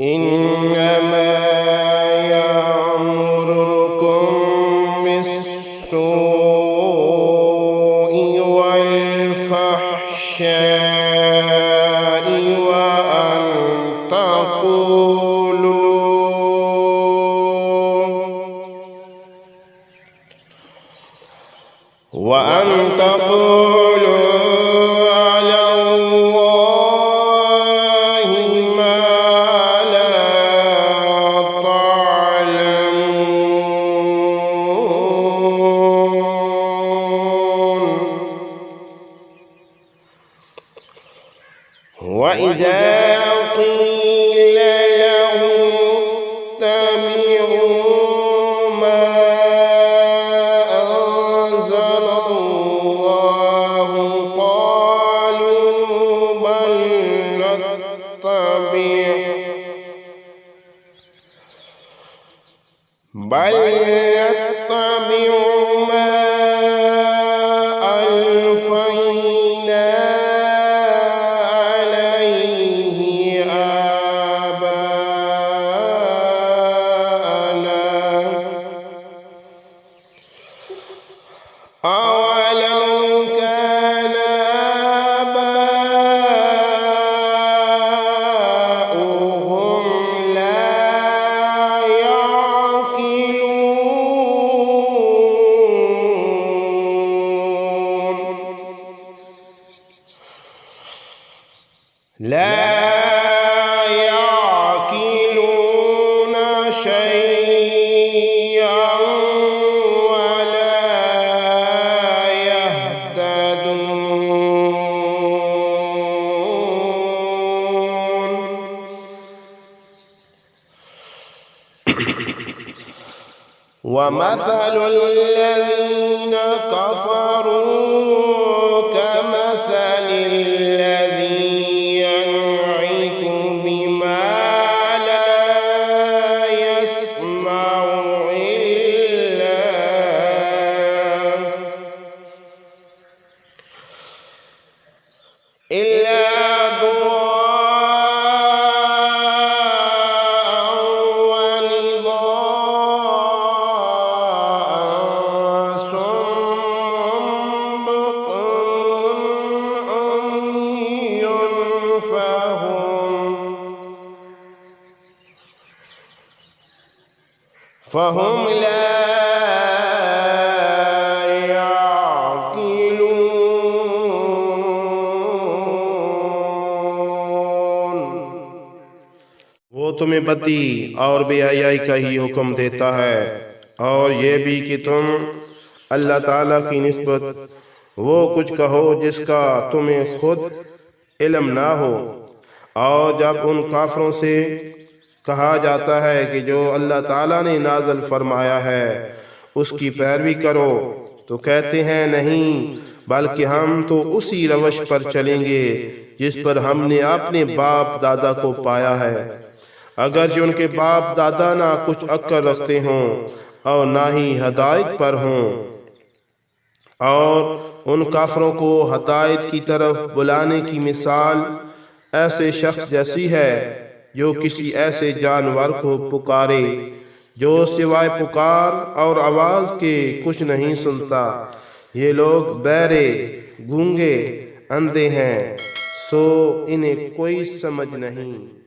إنما يأمركم بالسوء والفحشاء وأن تقولوا على الله ما لا تعلمون. وإذا قيل لهم اتبعوا ما أنزل الله قالوا بل نتبع ما ألفينا عليه آباءنا أولو كان آباؤهم لا يعقلون شيئا ولا يهتدون. ومثل الذين كفروا كمثل الذي ينعق بما لا يسمع إلا دعاء ونداء صم بكم عمي فهم لا वो तुम्हें बदी और बेहयाई का ही हुक्म देता है, और ये भी कि तुम अल्लाह ताला की निस्बत वो कुछ कहो जिसका तुम्हें खुद इल्म ना हो। और जब उन काफरों से कहा जाता है कि जो अल्लाह ताला ने नाज़िल फरमाया है उसकी पैरवी करो, तो कहते हैं नहीं, बल्कि हम तो उसी रवश पर चलेंगे जिस पर हमने अपने बाप दादा को पाया है, अगर जो उनके बाप दादा ना कुछ अक्ल रखते हों और ना ही हदायत पर हों। और उन काफरों को हदायत की तरफ बुलाने की मिसाल ऐसे शख्स जैसी है जो किसी ऐसे जानवर को पुकारे जो सिवाय पुकार और आवाज के कुछ नहीं सुनता। ये लोग बहरे, गूंगे, अंधे हैं, सो इन्हें कोई समझ नहीं।